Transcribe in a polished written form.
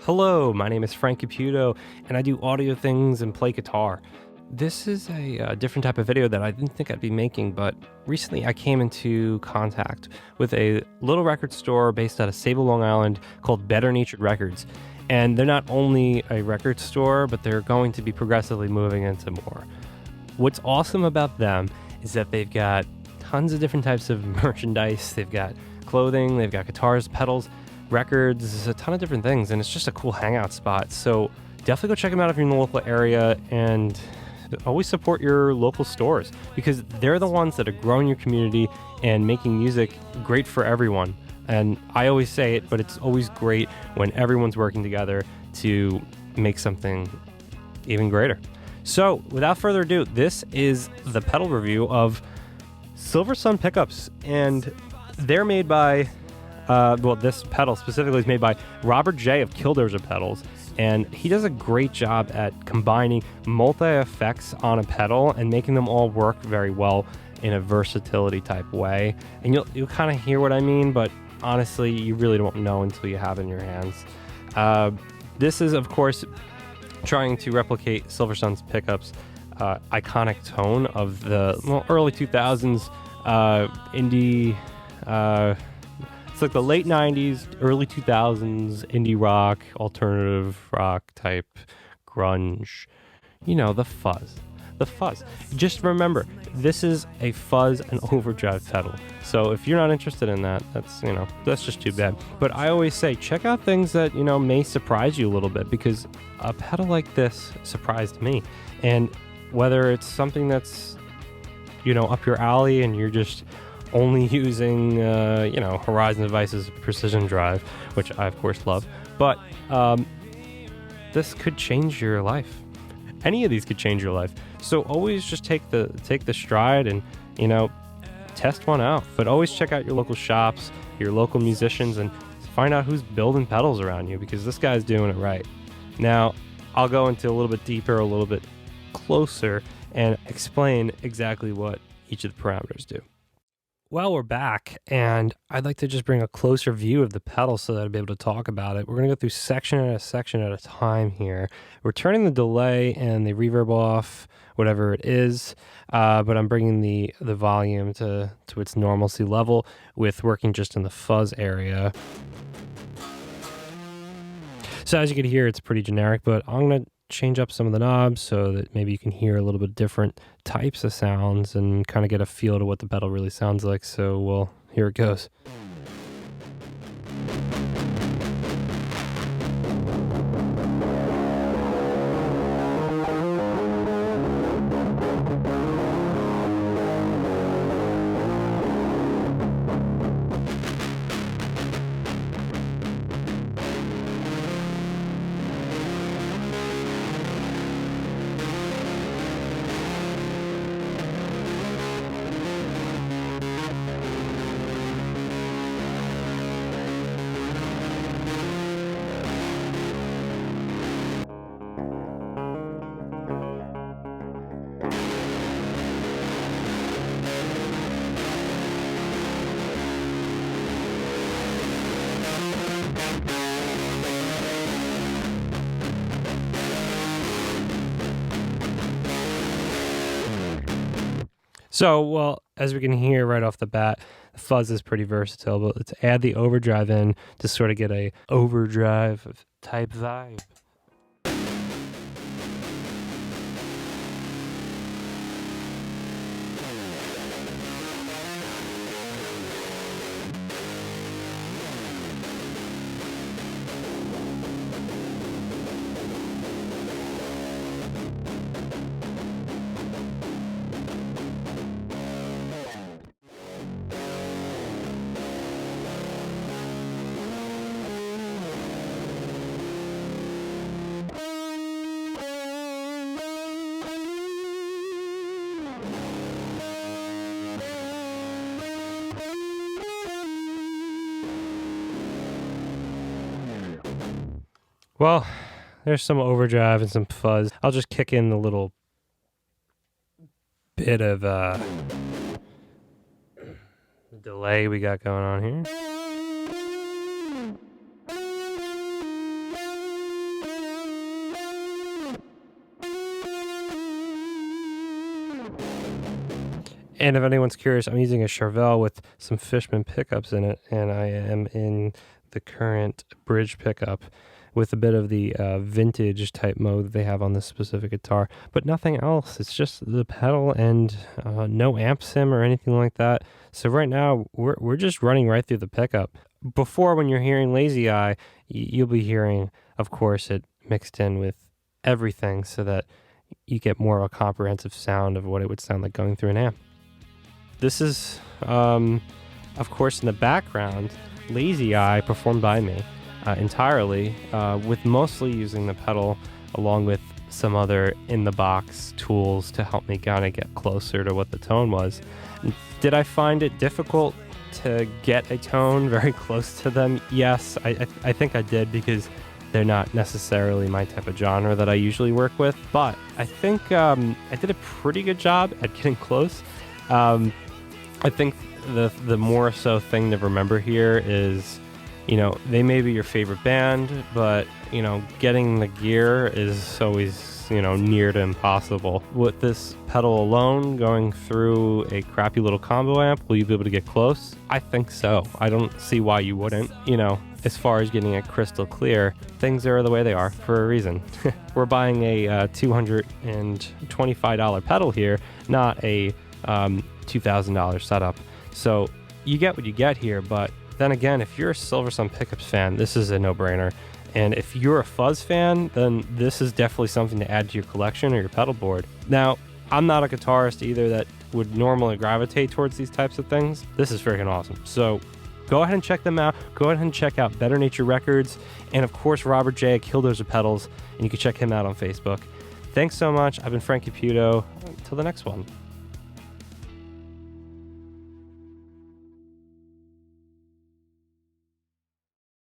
Hello, my name is Frank Caputo, and I do audio things and play guitar. This is a different type of video that I didn't think I'd be making, but recently I came into contact with a little record store based out of Sayville, Long Island called Better Natured Records. And they're not only a record store, but they're going to be progressively moving into more. What's awesome about them is that they've got tons of different types of merchandise. They've got clothing, they've got guitars, pedals, records, a ton of different things, and it's just a cool hangout spot. So definitely go check them out if you're in the local area, and always support your local stores because they're the ones that are growing your community and making music great for everyone. And I always say it, but it's always great when everyone's working together to make something even greater. So without further ado, this is the pedal review of Silver Sun pickups, and they're made by this pedal specifically is made by Robert J of KillDozer Pedals, and he does a great job at combining multi-effects on a pedal and making them all work very well in a versatility type way. And you'll kind of hear what I mean, but honestly, you really don't know until you have it in your hands. This is, of course, trying to replicate Silver Sun's pickups iconic tone of the early 2000s indie. It's like the late 90s, early 2000s indie rock, alternative rock type, grunge. You know, the fuzz. The fuzz. Just remember, this is a fuzz and overdrive pedal. So if you're not interested in that, that's just too bad. But I always say, check out things that, may surprise you a little bit, because a pedal like this surprised me. And whether it's something that's, up your alley and you're just only using, Horizon Devices Precision Drive, which I, of course, love. But this could change your life. Any of these could change your life. So always just take the stride and, test one out. But always check out your local shops, your local musicians, and find out who's building pedals around you, because this guy's doing it right. Now, I'll go into a little bit deeper, a little bit closer, and explain exactly what each of the parameters do. Well, we're back, and I'd like to just bring a closer view of the pedal so that I'd be able to talk about it. We're going to go through section at a time here. We're turning the delay and the reverb off, whatever it is, but I'm bringing the volume to its normalcy level with working just in the fuzz area. So as you can hear, it's pretty generic, but I'm going to change up some of the knobs so that maybe you can hear a little bit different types of sounds and kind of get a feel to what the pedal really sounds like. So, well, here it goes. So, well, as we can hear right off the bat, the fuzz is pretty versatile, but let's add the overdrive in to sort of get a overdrive type vibe. Well, there's some overdrive and some fuzz. I'll just kick in the little bit of delay we got going on here. And if anyone's curious, I'm using a Sayville with some Fishman pickups in it, and I am in the current bridge pickup with a bit of the vintage type mode that they have on this specific guitar, but nothing else. It's just the pedal and no amp sim or anything like that. So right now, we're just running right through the pickup. Before, when you're hearing Lazy Eye, you'll be hearing, of course, it mixed in with everything so that you get more of a comprehensive sound of what it would sound like going through an amp. This is, of course, in the background, Lazy Eye performed by me entirely, with mostly using the pedal along with some other in-the-box tools to help me kind of get closer to what the tone was. Did I find it difficult to get a tone very close to them? Yes, I think I did, because they're not necessarily my type of genre that I usually work with, but I think I did a pretty good job at getting close. I think the more so thing to remember here is, they may be your favorite band, but, getting the gear is always, near to impossible. With this pedal alone going through a crappy little combo amp, will you be able to get close? I think so. I don't see why you wouldn't. As far as getting it crystal clear, things are the way they are for a reason. We're buying a $225 pedal here, not a $2,000 setup. So you get what you get here, but then again, if you're a Silversun Pickups fan, this is a no-brainer. And if you're a fuzz fan, then this is definitely something to add to your collection or your pedal board. Now, I'm not a guitarist either that would normally gravitate towards these types of things. This is freaking awesome. So go ahead and check them out. Go ahead and check out Better Nature Records, and of course Robert J. KillDozer Pedals, and you can check him out on Facebook. Thanks so much. I've been Frank Caputo. Until the next one.